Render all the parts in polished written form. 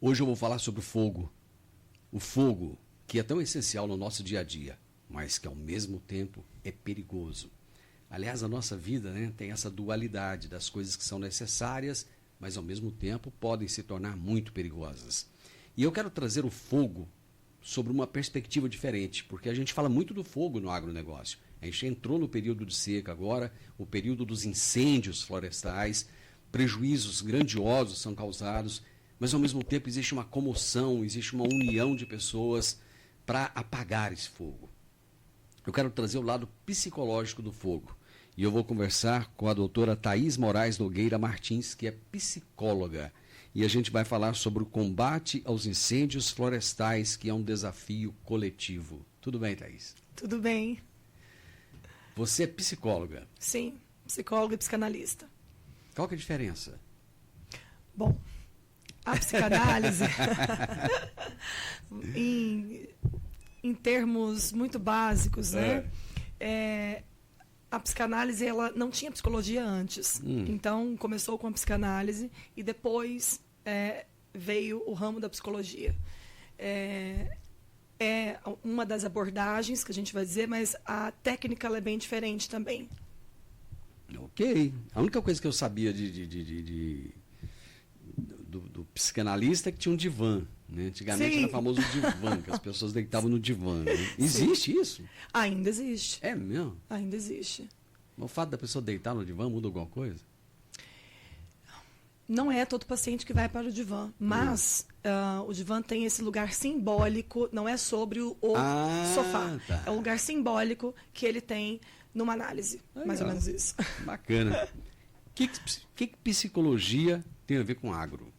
Hoje eu vou falar sobre o fogo. O fogo que é tão essencial no nosso dia a dia, mas que ao mesmo tempo é perigoso. Aliás, a nossa vida, né, tem essa dualidade das coisas que são necessárias, mas ao mesmo tempo podem se tornar muito perigosas. E eu quero trazer o fogo sobre uma perspectiva diferente, porque a gente fala muito do fogo no agronegócio. A gente entrou no período de seca agora, o período dos incêndios florestais, prejuízos grandiosos são causados, mas ao mesmo tempo existe uma comoção, existe uma união de pessoas para apagar esse fogo. Eu quero trazer o lado psicológico do fogo. E eu vou conversar com a doutora Thaís Moraes Nogueira Martins, que é psicóloga. E a gente vai falar sobre o combate aos incêndios florestais, que é um desafio coletivo. Tudo bem, Thaís? Tudo bem. Você é psicóloga? Sim, psicóloga e psicanalista. Qual que é a diferença? Bom, a psicanálise, em termos muito básicos, né? A psicanálise, ela não tinha psicologia antes. Então, começou com a psicanálise e depois veio o ramo da psicologia. É uma das abordagens que a gente vai dizer, mas a técnica ela é bem diferente também. Ok. A única coisa que eu sabia do psicanalista é que tinha um divã. Né? Antigamente era famoso divã, que as pessoas deitavam no divã. Né? Existe isso? Ainda existe. É mesmo? Ainda existe. O fato da pessoa deitar no divã muda alguma coisa? Não é todo paciente que vai para o divã, mas o divã tem esse lugar simbólico, não é sobre o sofá. Tá. É o lugar simbólico que ele tem numa análise. Legal. Mais ou menos isso. Bacana. O que psicologia tem a ver com agro?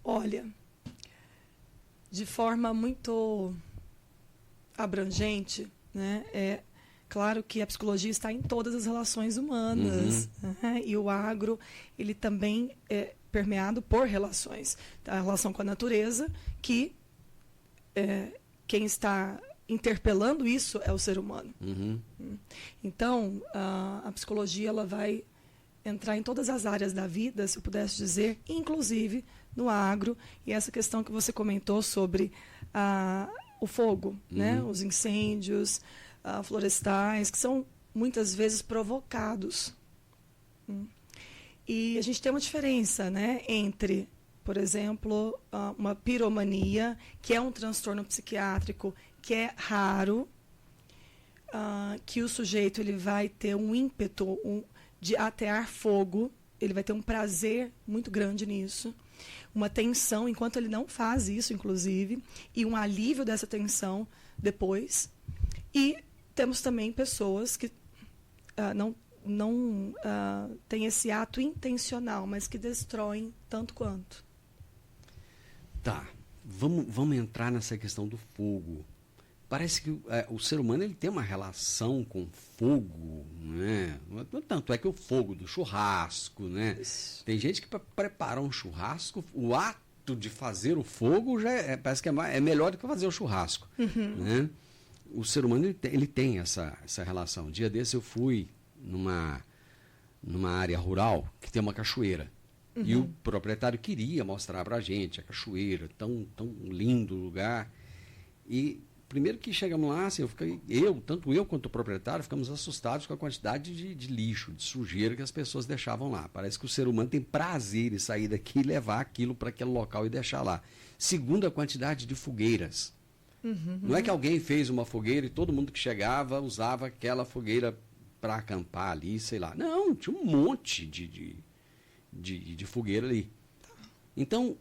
Olha, de forma muito abrangente, né? É claro que a psicologia está em todas as relações humanas, né? E o agro, ele também é permeado por relações. A relação com a natureza, que quem está interpelando isso é o ser humano. Então, a psicologia ela vai entrar em todas as áreas da vida, se eu pudesse dizer, inclusive no agro, e essa questão que você comentou sobre o fogo, né? Os incêndios florestais, que são muitas vezes provocados. E a gente tem uma diferença, né, entre, por exemplo, uma piromania, que é um transtorno psiquiátrico que é raro, que o sujeito ele vai ter um ímpeto de atear fogo, ele vai ter um prazer muito grande nisso, uma tensão enquanto ele não faz isso, inclusive, e um alívio dessa tensão depois. E temos também pessoas que não têm esse ato intencional, mas que destroem tanto quanto. Tá, vamos entrar nessa questão do fogo. Parece que o ser humano ele tem uma relação com fogo, né? Tanto é que o fogo do churrasco, né? Isso. Tem gente que para preparar um churrasco, o ato de fazer o fogo já parece que é melhor do que fazer o churrasco, né? O ser humano ele tem essa relação. Um dia desse eu fui numa área rural que tem uma cachoeira. E o proprietário queria mostrar para a gente a cachoeira, tão lindo lugar. E primeiro que chegamos lá, assim, tanto eu quanto o proprietário, ficamos assustados com a quantidade de lixo, de sujeira que as pessoas deixavam lá. Parece que o ser humano tem prazer em sair daqui e levar aquilo para aquele local e deixar lá. Segundo, a quantidade de fogueiras. Não é que alguém fez uma fogueira e todo mundo que chegava usava aquela fogueira para acampar ali, sei lá. Não, tinha um monte de fogueira ali. Então,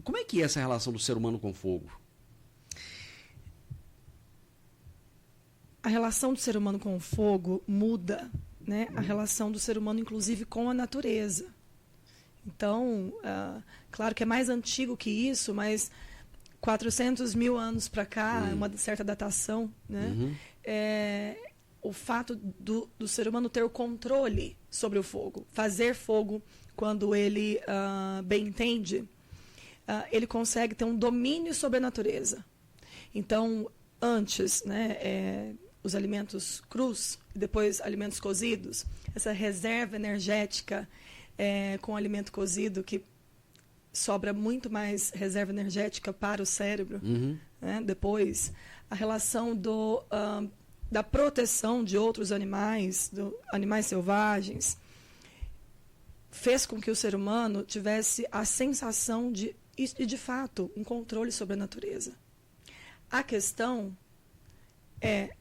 como é que é essa relação do ser humano com fogo? A relação do ser humano com o fogo muda, né? A relação do ser humano, inclusive, com a natureza. Então, claro que é mais antigo que isso, mas 400 mil anos para cá, é uma certa datação, né? O fato do ser humano ter o controle sobre o fogo, fazer fogo quando ele bem entende, ele consegue ter um domínio sobre a natureza. Então, antes, né, os alimentos crus, depois alimentos cozidos, essa reserva energética com o alimento cozido, que sobra muito mais reserva energética para o cérebro, Uhum. né? Depois, a relação da proteção de outros animais, animais selvagens, fez com que o ser humano tivesse a sensação de fato, um controle sobre a natureza. A questão é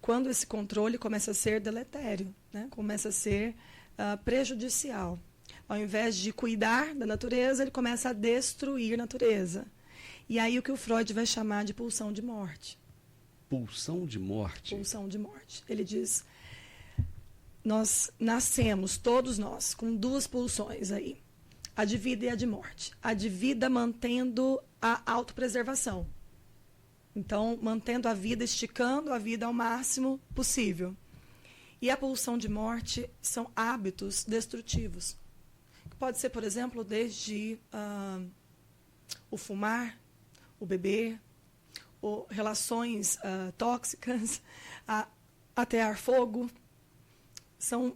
quando esse controle começa a ser deletério, né? Começa a ser prejudicial. Ao invés de cuidar da natureza, ele começa a destruir a natureza. E aí o que o Freud vai chamar de pulsão de morte. Pulsão de morte? Pulsão de morte. Ele diz, nós nascemos, todos nós, com duas pulsões aí. A de vida e a de morte. A de vida mantendo a autopreservação. Então, mantendo a vida, esticando a vida ao máximo possível. E a pulsão de morte são hábitos destrutivos. Pode ser, por exemplo, desde o fumar, o beber, ou relações tóxicas, atear fogo. São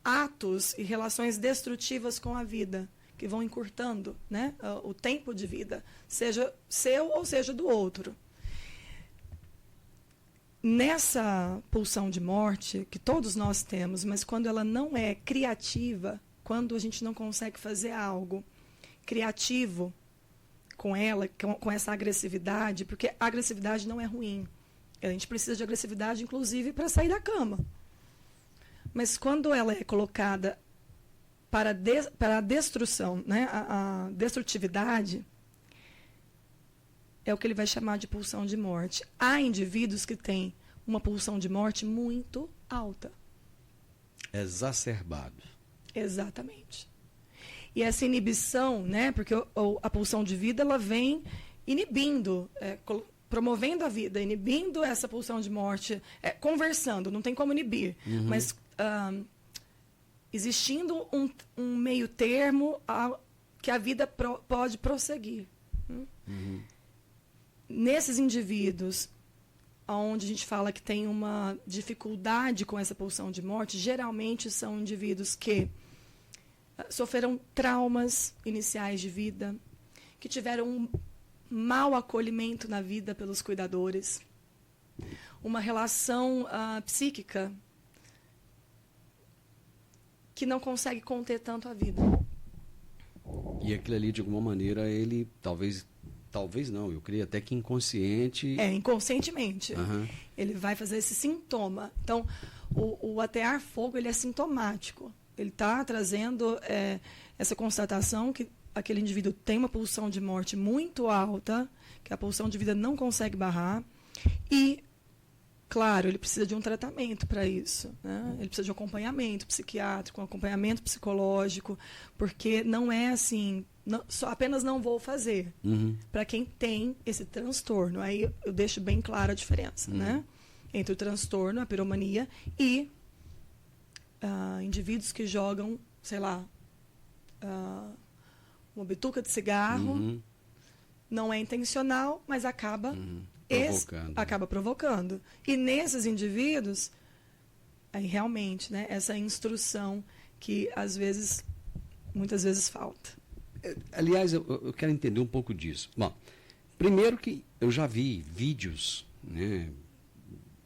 atos e relações destrutivas com a vida, que vão encurtando, né, o tempo de vida, seja seu ou seja do outro. Nessa pulsão de morte, que todos nós temos, mas quando ela não é criativa, quando a gente não consegue fazer algo criativo com ela, com essa agressividade, porque a agressividade não é ruim. A gente precisa de agressividade, inclusive, para sair da cama. Mas quando ela é colocada para a destruição, né, a destrutividade, é o que ele vai chamar de pulsão de morte. Há indivíduos que têm uma pulsão de morte muito alta. Exacerbado. Exatamente. E essa inibição, né, porque a pulsão de vida ela vem inibindo, promovendo a vida, inibindo essa pulsão de morte, conversando, não tem como inibir, mas existindo um meio termo que a vida pode prosseguir. Nesses indivíduos onde a gente fala que tem uma dificuldade com essa pulsão de morte, geralmente são indivíduos que sofreram traumas iniciais de vida, que tiveram um mau acolhimento na vida pelos cuidadores, uma relação psíquica que não consegue conter tanto a vida. E aquilo ali, de alguma maneira, ele talvez não, eu creio até que inconsciente... Inconscientemente. Ele vai fazer esse sintoma. Então, o atear fogo, ele é sintomático. Ele está trazendo essa constatação que aquele indivíduo tem uma pulsão de morte muito alta, que a pulsão de vida não consegue barrar, e, claro, ele precisa de um tratamento para isso, né? Ele precisa de um acompanhamento psiquiátrico, um acompanhamento psicológico, porque não é assim, apenas não vou fazer. Para quem tem esse transtorno, aí eu deixo bem clara a diferença, né? Entre o transtorno, a piromania, e indivíduos que jogam, sei lá, uma bituca de cigarro, não é intencional, mas acaba provocando. E nesses indivíduos, aí realmente, né, essa instrução que muitas vezes falta. Aliás, eu quero entender um pouco disso. Bom, primeiro que eu já vi vídeos, né,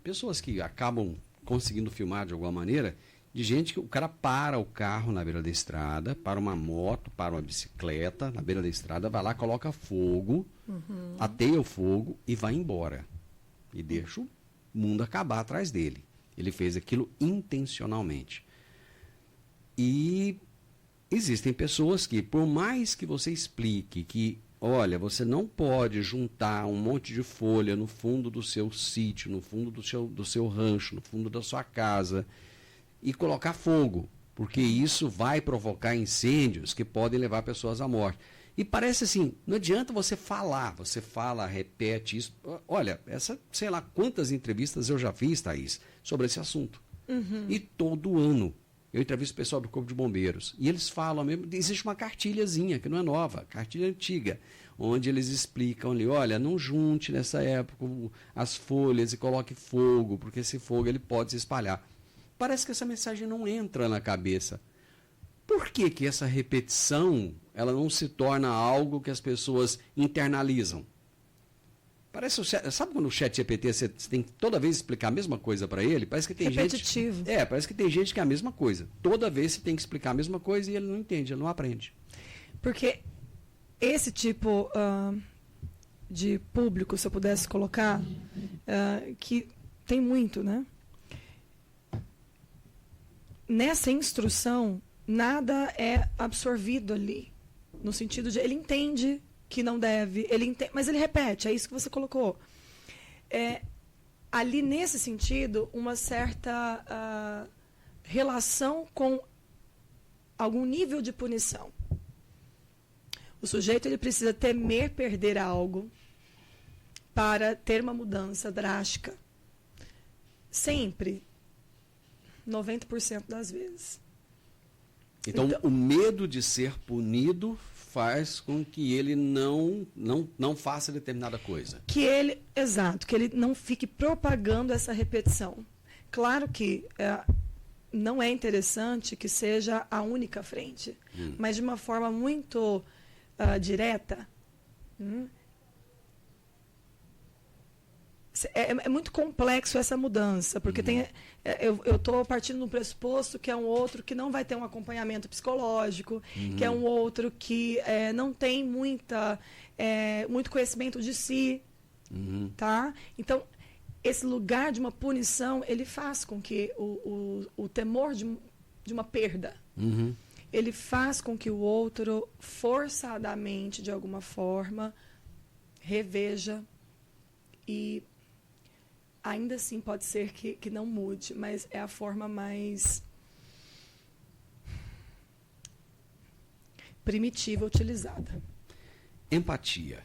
pessoas que acabam conseguindo filmar de alguma maneira, de gente que o cara para o carro na beira da estrada, para uma moto, para uma bicicleta na beira da estrada, vai lá, coloca fogo, ateia o fogo e vai embora. E deixa o mundo acabar atrás dele. Ele fez aquilo intencionalmente. E existem pessoas que, por mais que você explique que, olha, você não pode juntar um monte de folha no fundo do seu sítio, no fundo do seu rancho, no fundo da sua casa, e colocar fogo, porque isso vai provocar incêndios que podem levar pessoas à morte. E parece assim, não adianta você fala, repete isso. Olha, sei lá quantas entrevistas eu já fiz, Thaís, sobre esse assunto. E todo ano eu entrevisto o pessoal do Corpo de Bombeiros, e eles falam mesmo, existe uma cartilhazinha, que não é nova, cartilha antiga, onde eles explicam ali, olha, não junte nessa época as folhas e coloque fogo, porque esse fogo ele pode se espalhar. Parece que essa mensagem não entra na cabeça. por que essa repetição ela não se torna algo que as pessoas internalizam? Parece, sabe quando o chat GPT você tem que toda vez explicar a mesma coisa para ele? Parece que tem repetitivo. gente. Parece que tem gente que é a mesma coisa. Toda vez você tem que explicar a mesma coisa e ele não entende, ele não aprende. Porque esse tipo de público, se eu pudesse colocar, que tem muito, né? Nessa instrução, nada é absorvido ali. No sentido de ele entende que não deve, mas ele repete, é isso que você colocou. Ali, nesse sentido, uma certa relação com algum nível de punição. O sujeito ele precisa temer perder algo para ter uma mudança drástica. Sempre. 90% das vezes. Então, o medo de ser punido faz com que ele não faça determinada coisa. Exato, que ele não fique propagando essa repetição. Claro que não é interessante que seja a única frente, mas de uma forma muito direta. É muito complexo essa mudança, porque eu estou partindo do pressuposto que é um outro que não vai ter um acompanhamento psicológico, que é um outro que não tem muito conhecimento de si. Tá? Então, esse lugar de uma punição, ele faz com que o temor de uma perda, ele faz com que o outro, forçadamente, de alguma forma, reveja e ainda assim pode ser que não mude, mas é a forma mais primitiva utilizada. Empatia.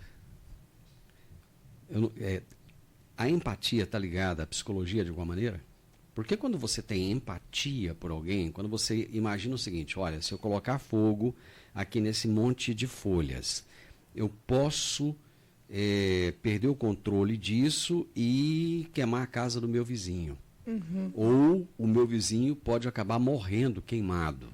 A empatia está ligada à psicologia de alguma maneira? Porque quando você tem empatia por alguém, quando você imagina o seguinte, olha, se eu colocar fogo aqui nesse monte de folhas, eu posso perder o controle disso e queimar a casa do meu vizinho. Ou o meu vizinho pode acabar morrendo queimado.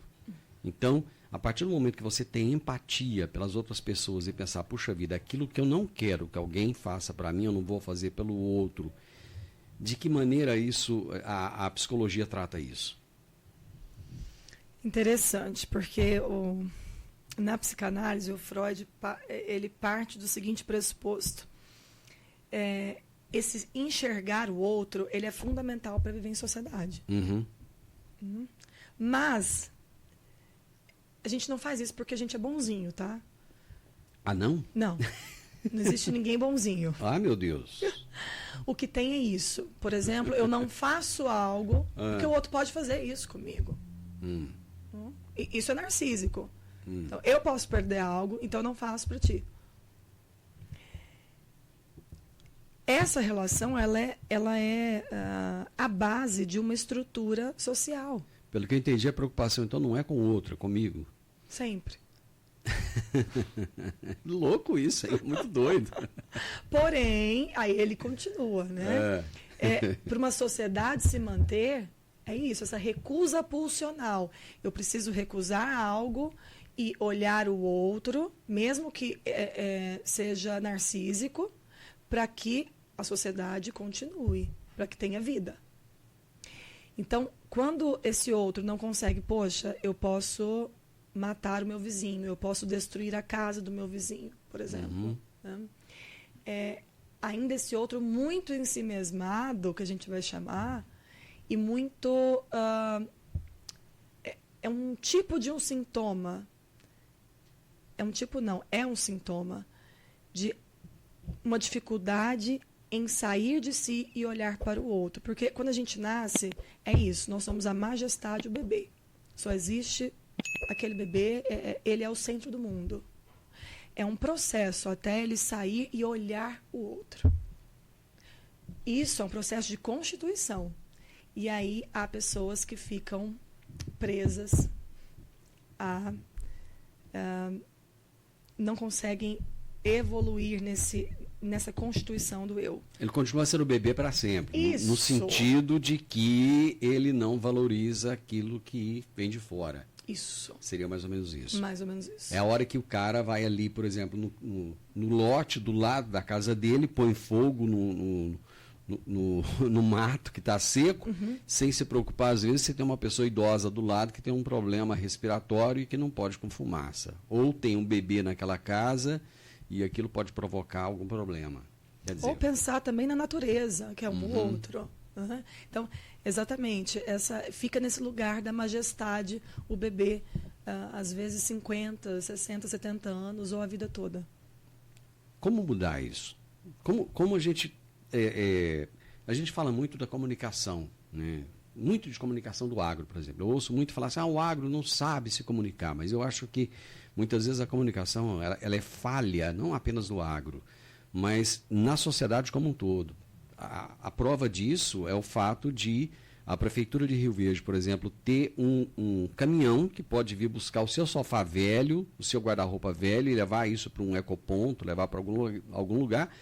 Então, a partir do momento que você tem empatia pelas outras pessoas e pensar, puxa vida, aquilo que eu não quero que alguém faça para mim, eu não vou fazer pelo outro. De que maneira a psicologia trata isso? Interessante, porque na psicanálise, o Freud ele parte do seguinte pressuposto. Esse enxergar o outro, ele é fundamental para viver em sociedade. Mas a gente não faz isso porque a gente é bonzinho, tá? Ah, não? Não. Não existe ninguém bonzinho. Ah, meu Deus. O que tem é isso. Por exemplo, eu não faço algo porque o outro pode fazer isso comigo. Isso é narcísico. Então, eu posso perder algo, então eu não faço para ti. Essa relação, ela é a base de uma estrutura social. Pelo que eu entendi, a preocupação, então, não é com o outro, é comigo. Sempre. Louco isso, é muito doido. Porém, aí ele continua, né? Para uma sociedade se manter, é isso, essa recusa pulsional. Eu preciso recusar algo e olhar o outro, mesmo que seja narcísico, para que a sociedade continue, para que tenha vida. Então, quando esse outro não consegue, poxa, eu posso matar o meu vizinho, eu posso destruir a casa do meu vizinho, por exemplo. Né? Ainda esse outro muito ensimesmado, que a gente vai chamar, e muito... é um tipo de um sintoma. É um sintoma de uma dificuldade em sair de si e olhar para o outro. Porque quando a gente nasce, é isso, nós somos a majestade do bebê. Só existe aquele bebê, ele é o centro do mundo. É um processo até ele sair e olhar o outro. Isso é um processo de constituição. E aí há pessoas que ficam presas não conseguem evoluir nessa constituição do eu. Ele continua sendo bebê para sempre. Isso. No sentido de que ele não valoriza aquilo que vem de fora. Isso. Seria mais ou menos isso. Mais ou menos isso. É a hora que o cara vai ali, por exemplo, no lote do lado da casa dele, põe fogo no mato que está seco, sem se preocupar. Às vezes você tem uma pessoa idosa do lado que tem um problema respiratório e que não pode com fumaça. Ou tem um bebê naquela casa e aquilo pode provocar algum problema. Quer dizer, ou pensar também na natureza, que é outro. Então, exatamente, fica nesse lugar da majestade o bebê, às vezes 50, 60, 70 anos ou a vida toda. como mudar isso? Como a gente... a gente fala muito da comunicação, né? Muito de comunicação do agro, por exemplo. Eu ouço muito falar assim, o agro não sabe se comunicar, mas eu acho que muitas vezes a comunicação ela é falha, não apenas no agro, mas na sociedade como um todo. A prova disso é o fato de a Prefeitura de Rio Verde, por exemplo, ter um caminhão que pode vir buscar o seu sofá velho, o seu guarda-roupa velho e levar isso para um ecoponto, levar para algum lugar.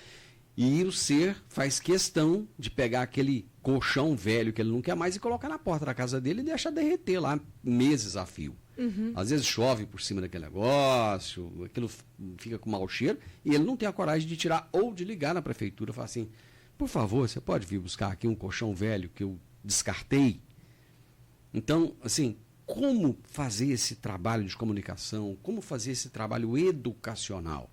E o ser faz questão de pegar aquele colchão velho que ele não quer mais e colocar na porta da casa dele e deixar derreter lá meses a fio. Às vezes chove por cima daquele negócio, aquilo fica com mau cheiro e ele não tem a coragem de tirar ou de ligar na prefeitura e falar assim, por favor, você pode vir buscar aqui um colchão velho que eu descartei? Então, assim, como fazer esse trabalho de comunicação, como fazer esse trabalho educacional?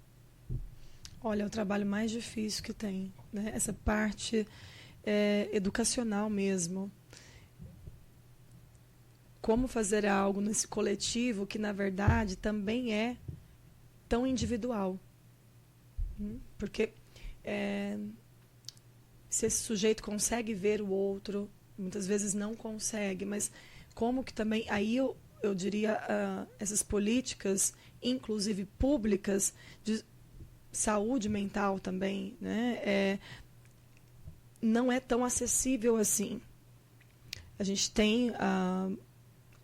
Olha, é o trabalho mais difícil que tem, né? Essa parte educacional mesmo. Como fazer algo nesse coletivo que, na verdade, também é tão individual. Porque se esse sujeito consegue ver o outro, muitas vezes não consegue, mas como que também... Aí eu diria, essas políticas, inclusive públicas, de saúde mental também, né? Não é tão acessível assim. A gente tem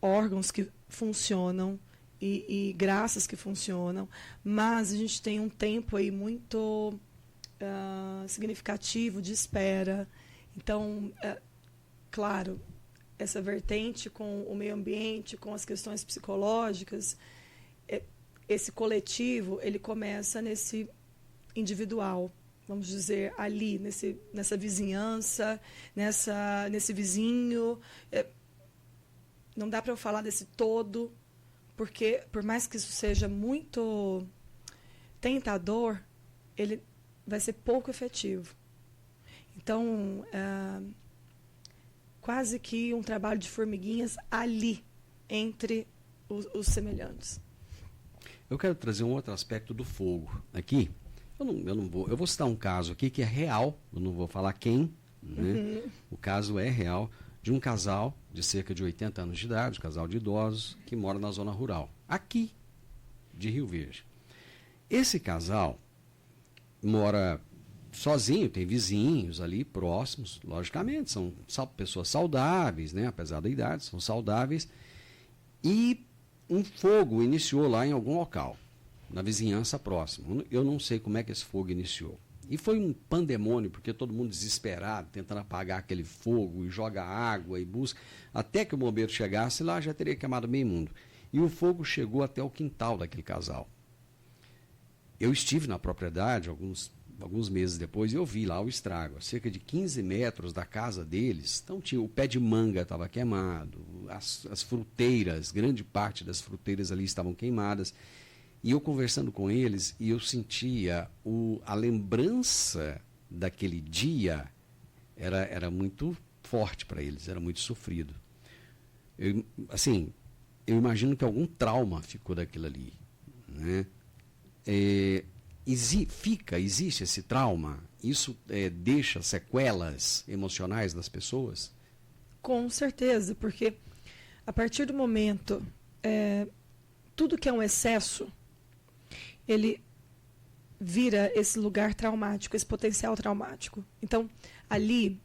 órgãos que funcionam e graças que funcionam, mas a gente tem um tempo aí muito significativo de espera. Então, claro, essa vertente com o meio ambiente, com as questões psicológicas, esse coletivo, ele começa nesse individual, vamos dizer, ali, nessa vizinhança, nesse vizinho. Não dá para eu falar desse todo, porque, por mais que isso seja muito tentador, ele vai ser pouco efetivo. Então, quase que um trabalho de formiguinhas ali, entre os semelhantes. Eu quero trazer um outro aspecto do fogo aqui. Eu vou citar um caso aqui que é real, eu não vou falar quem, né? O caso é real, de um casal de cerca de 80 anos de idade, um casal de idosos, que mora na zona rural, aqui de Rio Verde. Esse casal mora sozinho, tem vizinhos ali próximos, logicamente, são pessoas saudáveis, né? Apesar da idade, são saudáveis, e um fogo iniciou lá em algum local, na vizinhança próxima. Eu não sei como é que esse fogo iniciou. E foi um pandemônio, porque todo mundo desesperado, tentando apagar aquele fogo, e joga água e busca. Até que o bombeiro chegasse lá, já teria queimado meio mundo. E o fogo chegou até o quintal daquele casal. Eu estive na propriedade alguns meses depois e eu vi lá o estrago. A cerca de 15 metros da casa deles, então o pé de manga estava queimado, as fruteiras, grande parte das fruteiras ali estavam queimadas. E eu conversando com eles, e eu sentia a lembrança daquele dia era muito forte para eles, era muito sofrido. Eu imagino que algum trauma ficou daquilo ali, né? Existe esse trauma? Isso deixa sequelas emocionais das pessoas? Com certeza, porque a partir do momento, tudo que é um excesso, ele vira esse lugar traumático, esse potencial traumático. Então, ali,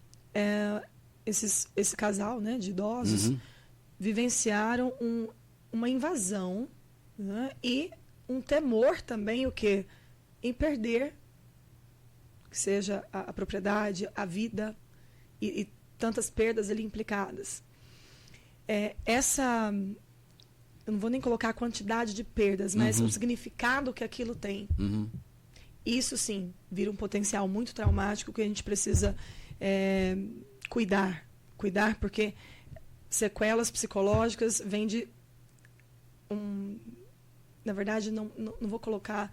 esse casal, né, de idosos vivenciaram uma invasão, né, e um temor também, em perder, que seja a propriedade, a vida e tantas perdas ali implicadas. Essa eu não vou nem colocar a quantidade de perdas, mas o significado que aquilo tem. Isso sim vira um potencial muito traumático que a gente precisa cuidar, porque sequelas psicológicas vêm de na verdade, não vou colocar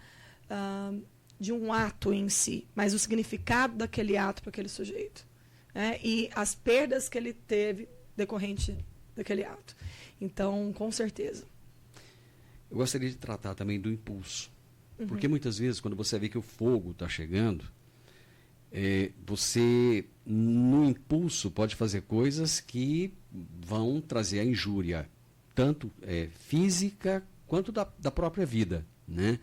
de um ato em si, mas o significado daquele ato para aquele sujeito. Né? E as perdas que ele teve decorrente daquele ato. Então, com certeza. Eu gostaria de tratar também do impulso. Porque muitas vezes, quando você vê que o fogo está chegando, você, no impulso, pode fazer coisas que vão trazer a injúria, tanto física quanto da própria vida, né?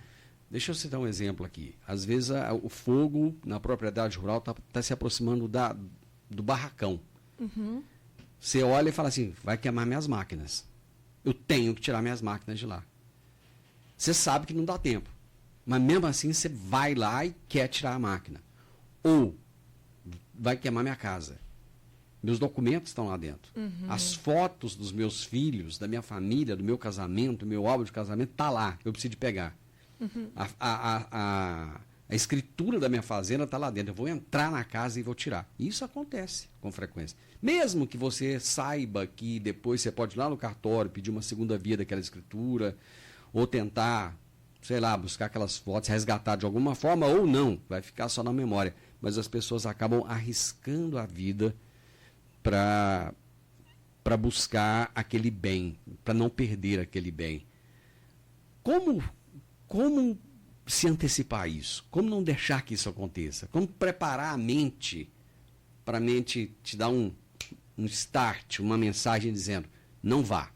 Deixa eu citar um exemplo aqui. Às vezes o fogo na propriedade rural está se aproximando do barracão. Você olha e fala assim, vai queimar minhas máquinas. Eu tenho que tirar minhas máquinas de lá. Você sabe que não dá tempo. Mas mesmo assim você vai lá e quer tirar a máquina. Ou vai queimar minha casa. Meus documentos estão lá dentro. As fotos dos meus filhos, da minha família, do meu casamento, meu álbum de casamento, está lá. Eu preciso de pegar. A escritura da minha fazenda está lá dentro. Eu vou entrar na casa e vou tirar. Isso acontece com frequência. Mesmo que você saiba que depois você pode ir lá no cartório, pedir uma segunda via daquela escritura, ou tentar, sei lá, buscar aquelas fotos, resgatar de alguma forma, ou não, vai ficar só na memória. Mas as pessoas acabam arriscando a vida para buscar aquele bem, para não perder aquele bem. Como se antecipar isso? Como não deixar que isso aconteça? Como preparar a mente para a mente te dar um start, uma mensagem dizendo, não vá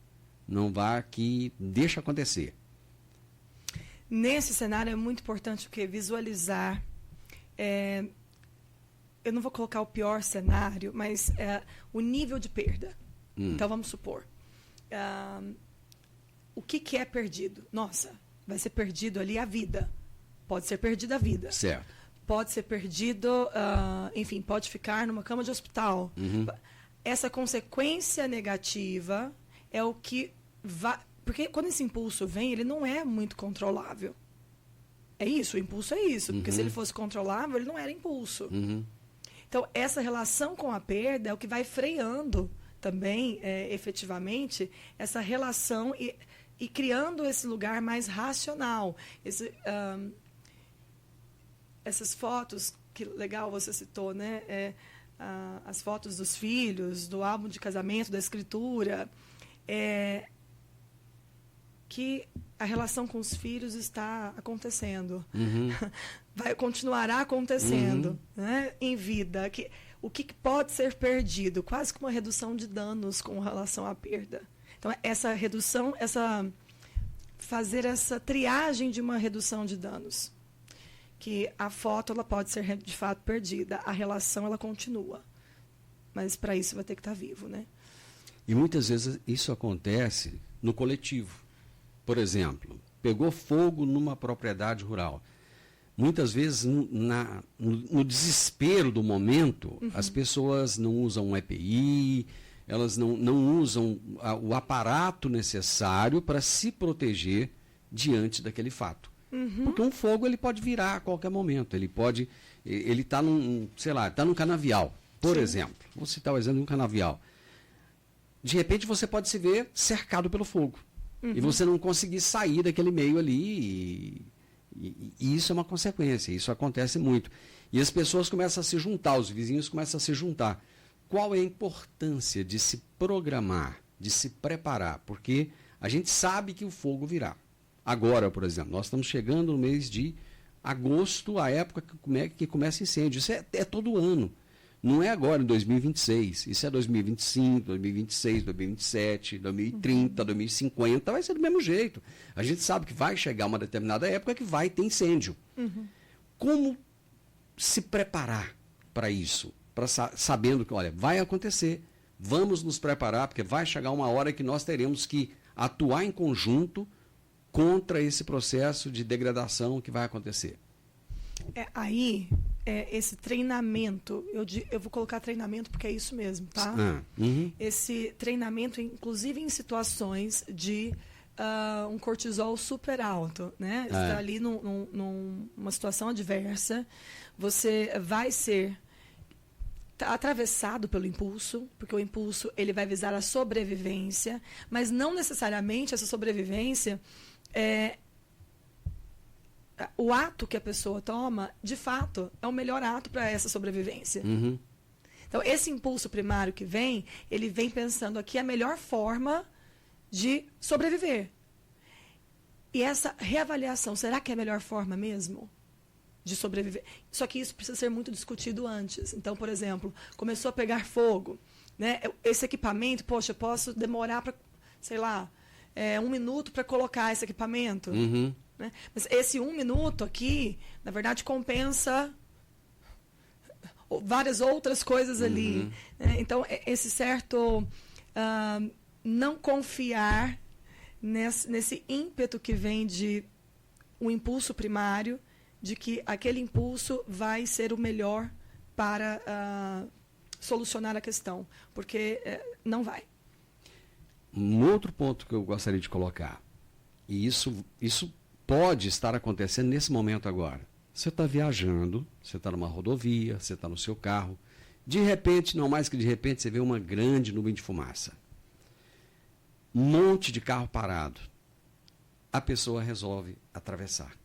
que deixa acontecer. Nesse cenário é muito importante o que visualizar. Eu não vou colocar o pior cenário, mas o nível de perda. Então vamos supor, o que é perdido? Nossa, vai ser perdido ali a vida. Pode ser perdida a vida. Certo. Pode ser perdido, enfim, pode ficar numa cama de hospital. Essa consequência negativa é o que vai... Porque quando esse impulso vem, ele não é muito controlável. É isso, o impulso é isso. Porque se ele fosse controlável, ele não era impulso. Então, essa relação com a perda é o que vai freando também, efetivamente, essa relação e criando esse lugar mais racional. Essas fotos, que legal você citou, né? As fotos dos filhos, do álbum de casamento, da escritura, que a relação com os filhos está acontecendo. Continuará acontecendo, né, em vida. O que pode ser perdido? Quase que uma redução de danos com relação à perda. Então, essa redução, fazer essa triagem de uma redução de danos. Que a foto ela pode ser, de fato, perdida. A relação ela continua. Mas, para isso, vai ter que estar vivo, né? E muitas vezes isso acontece no coletivo. Por exemplo, pegou fogo numa propriedade rural. Muitas vezes, no desespero do momento, as pessoas não usam um EPI, elas não usam o aparato necessário para se proteger diante daquele fato. Porque um fogo ele pode virar a qualquer momento. Ele está num canavial, por exemplo. Vou citar o exemplo de um canavial. De repente você pode se ver cercado pelo fogo. E você não conseguir sair daquele meio ali. E isso é uma consequência, isso acontece muito. E as pessoas começam a se juntar, os vizinhos começam a se juntar. Qual é a importância de se programar, de se preparar? Porque a gente sabe que o fogo virá. Agora, por exemplo, nós estamos chegando no mês de agosto, a época que começa incêndio. Isso é todo ano. Não é agora, em 2026. Isso é 2025, 2026, 2027, 2030, 2050. Vai ser do mesmo jeito. A gente sabe que vai chegar uma determinada época que vai ter incêndio. Como se preparar para isso? Sabendo que, olha, vai acontecer. Vamos nos preparar, porque vai chegar uma hora que nós teremos que atuar em conjunto contra esse processo de degradação que vai acontecer. Esse treinamento, eu vou colocar treinamento porque é isso mesmo, tá? Esse treinamento, inclusive em situações de um cortisol super alto, né? Está ali numa situação adversa, você vai ser atravessado pelo impulso, porque o impulso ele vai visar a sobrevivência, mas não necessariamente essa sobrevivência o ato que a pessoa toma, de fato, é o melhor ato para essa sobrevivência. Uhum. Então, esse impulso primário que vem, ele vem pensando aqui a melhor forma de sobreviver. E essa reavaliação, será que é a melhor forma mesmo de sobreviver? Só que isso precisa ser muito discutido antes. Então, por exemplo, começou a pegar fogo, né? Esse equipamento, poxa, eu posso demorar para, sei lá, 1 minuto para colocar esse equipamento. Uhum. Né? Mas esse 1 minuto aqui, na verdade, compensa várias outras coisas ali. Né? Então, esse certo não confiar nesse ímpeto que vem de um impulso primário, de que aquele impulso vai ser o melhor para solucionar a questão, porque não vai. Um outro ponto que eu gostaria de colocar, e isso pode estar acontecendo nesse momento agora. Você está viajando, você está numa rodovia, você está no seu carro, de repente, não mais que de repente, você vê uma grande nuvem de fumaça. Um monte de carro parado. A pessoa resolve atravessar.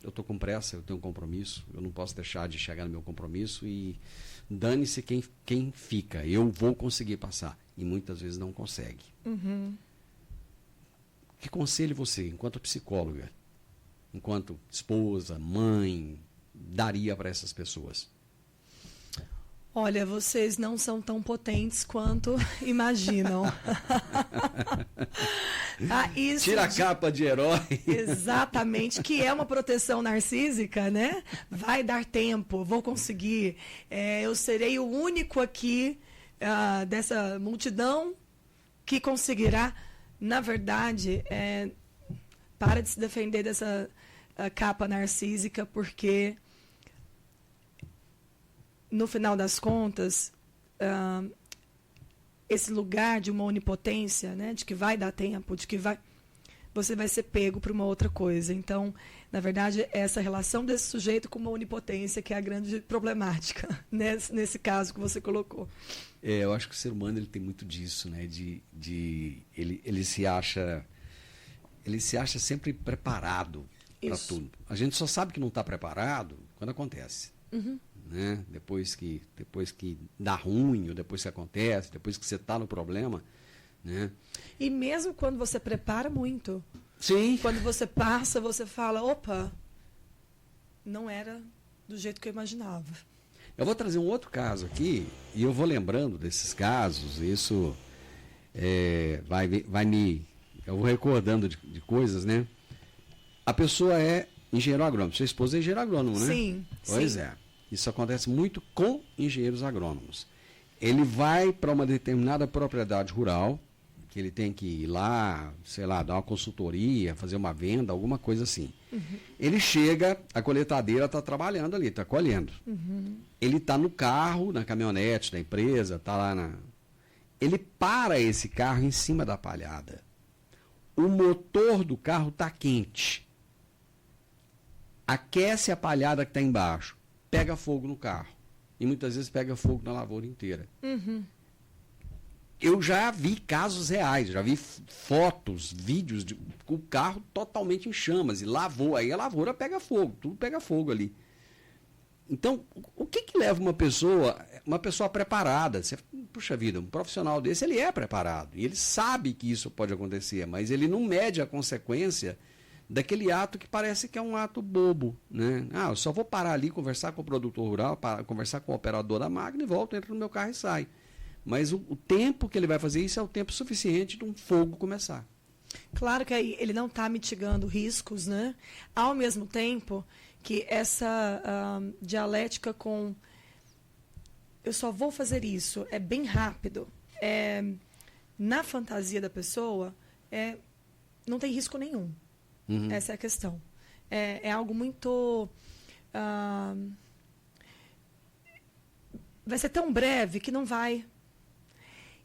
Eu estou com pressa, eu tenho um compromisso, eu não posso deixar de chegar no meu compromisso e dane-se quem fica, eu vou conseguir passar. E muitas vezes não consegue. Uhum. Que conselho você, enquanto psicóloga, enquanto esposa, mãe, daria para essas pessoas? Olha, vocês não são tão potentes quanto imaginam. Tira a capa de herói. Exatamente, que é uma proteção narcísica, né? Vai dar tempo, vou conseguir. Eu serei o único aqui dessa multidão que conseguirá. Na verdade, para de se defender dessa capa narcísica, porque no final das contas, esse lugar de uma onipotência, né, de que vai dar tempo, de que você vai ser pego para uma outra coisa. Então, na verdade, é essa relação desse sujeito com uma onipotência que é a grande problemática, né, nesse caso que você colocou. Eu acho que o ser humano ele tem muito disso, né? Ele se acha sempre preparado para tudo. A gente só sabe que não está preparado quando acontece. Uhum. Né? Depois que dá ruim, ou depois que acontece, depois que você está no problema. Né? E mesmo quando você prepara muito, sim, quando você passa, você fala, opa, não era do jeito que eu imaginava. Eu vou trazer um outro caso aqui, e eu vou lembrando desses casos, isso eu vou recordando de coisas, né? A pessoa é engenheiro agrônomo, sua esposa é engenheiro agrônomo, né? Sim. Pois sim. é. Isso acontece muito com engenheiros agrônomos. Ele vai para uma determinada propriedade rural, que ele tem que ir lá, sei lá, dar uma consultoria, fazer uma venda, alguma coisa assim. Uhum. Ele chega, a colheitadeira está trabalhando ali, está colhendo. Uhum. Ele está no carro, na caminhonete da empresa, está lá na... Ele para esse carro em cima da palhada. O motor do carro está quente. Aquece a palhada que está embaixo. Pega fogo no carro. E muitas vezes pega fogo na lavoura inteira. Uhum. Eu já vi casos reais, já vi fotos, vídeos com o carro totalmente em chamas. E lavou, aí a lavoura pega fogo, tudo pega fogo ali. Então, o que leva uma pessoa preparada? Você, puxa vida, um profissional desse, ele é preparado. E ele sabe que isso pode acontecer, mas ele não mede a consequência daquele ato que parece que é um ato bobo, né? Eu só vou parar ali, conversar com o produtor rural, conversar com o operador da máquina e volto, entro no meu carro e saio. Mas o tempo que ele vai fazer isso é o tempo suficiente de um fogo começar. Claro que aí ele não está mitigando riscos, né? Ao mesmo tempo que essa dialética com eu só vou fazer isso, é bem rápido. Na fantasia da pessoa, não tem risco nenhum. Uhum. Essa é a questão. É algo muito... vai ser tão breve que não vai...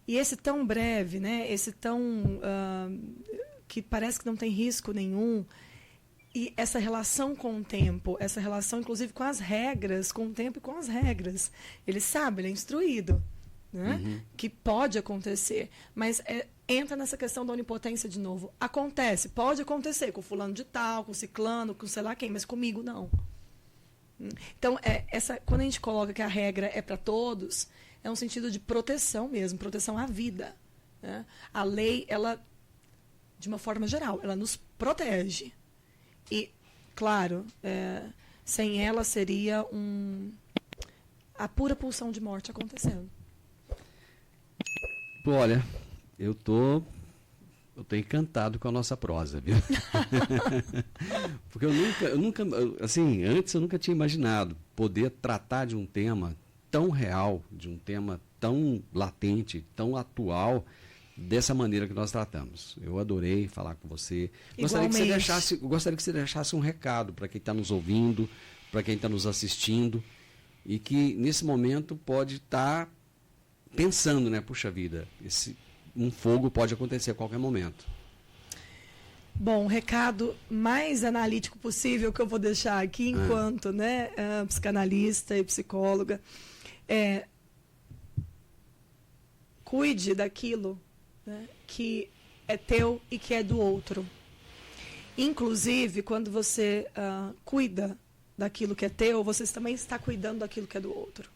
E esse tão breve, né? Esse tão que parece que não tem risco nenhum, e essa relação com o tempo, essa relação inclusive com as regras, com o tempo e com as regras. Ele sabe, ele é instruído, né? Que pode acontecer, mas entra nessa questão da onipotência de novo. Acontece, pode acontecer com fulano de tal, com ciclano, com sei lá quem, mas comigo não. Então, quando a gente coloca que a regra é para todos, é um sentido de proteção mesmo, proteção à vida, né? A lei, ela, de uma forma geral, ela nos protege. E, claro, sem ela seria a pura pulsão de morte acontecendo. Olha, eu tô encantado com a nossa prosa, viu? Porque eu nunca, assim, antes eu nunca tinha imaginado poder tratar de um tema tão real, de um tema tão latente, tão atual, dessa maneira que nós tratamos. Eu adorei falar com você. Gostaria que você deixasse um recado para quem está nos ouvindo, para quem está nos assistindo, e que nesse momento pode estar pensando, né? Puxa vida, um fogo pode acontecer a qualquer momento. Bom, o recado mais analítico possível que eu vou deixar aqui, enquanto psicanalista e psicóloga, cuide daquilo, né, que é teu e que é do outro. Inclusive, quando você cuida daquilo que é teu, você também está cuidando daquilo que é do outro.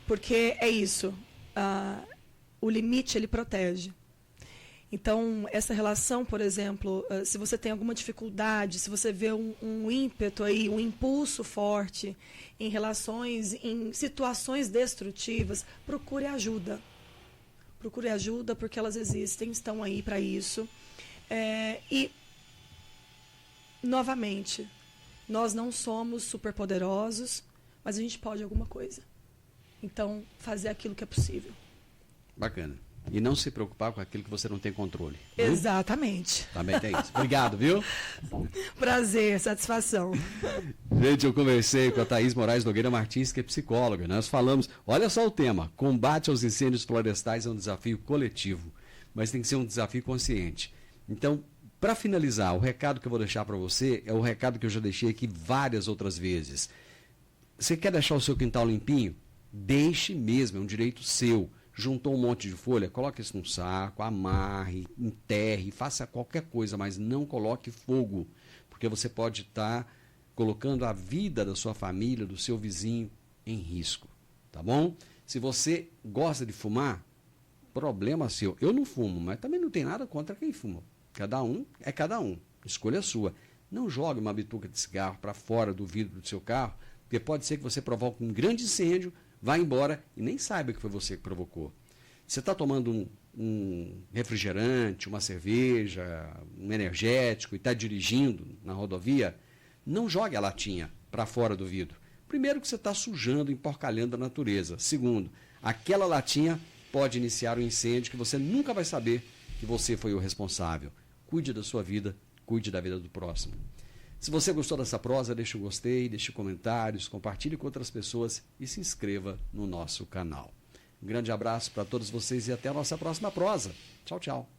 Porque é isso. O limite, ele protege. Então, essa relação, por exemplo, se você tem alguma dificuldade, se você vê um ímpeto aí, um impulso forte em relações, em situações destrutivas, procure ajuda. Procure ajuda, porque elas existem, estão aí para isso. E, novamente, nós não somos superpoderosos, mas a gente pode alguma coisa. Então, fazer aquilo que é possível. Bacana. E não se preocupar com aquilo que você não tem controle. Exatamente. Também tem isso. Obrigado, viu? Prazer, satisfação. Gente, eu conversei com a Thaís Moraes Nogueira Martins, que é psicóloga. Nós falamos, olha só o tema, combate aos incêndios florestais é um desafio coletivo, mas tem que ser um desafio consciente. Então, para finalizar, o recado que eu vou deixar para você é o recado que eu já deixei aqui várias outras vezes. Você quer deixar o seu quintal limpinho? Deixe mesmo, é um direito seu. Juntou um monte de folha, coloque isso num saco, amarre, enterre, faça qualquer coisa, mas não coloque fogo, porque você pode estar colocando a vida da sua família, do seu vizinho em risco, tá bom? Se você gosta de fumar, problema seu. Eu não fumo, mas também não tem nada contra quem fuma. Cada um é cada um, escolha sua. Não jogue uma bituca de cigarro para fora do vidro do seu carro, porque pode ser que você provoque um grande incêndio, vá embora e nem saiba que foi você que provocou. Você está tomando um refrigerante, uma cerveja, um energético e está dirigindo na rodovia, não jogue a latinha para fora do vidro. Primeiro que você está sujando, emporcalhando a natureza. Segundo, aquela latinha pode iniciar um incêndio que você nunca vai saber que você foi o responsável. Cuide da sua vida, cuide da vida do próximo. Se você gostou dessa prosa, deixe um gostei, deixe comentários, compartilhe com outras pessoas e se inscreva no nosso canal. Um grande abraço para todos vocês e até a nossa próxima prosa. Tchau, tchau.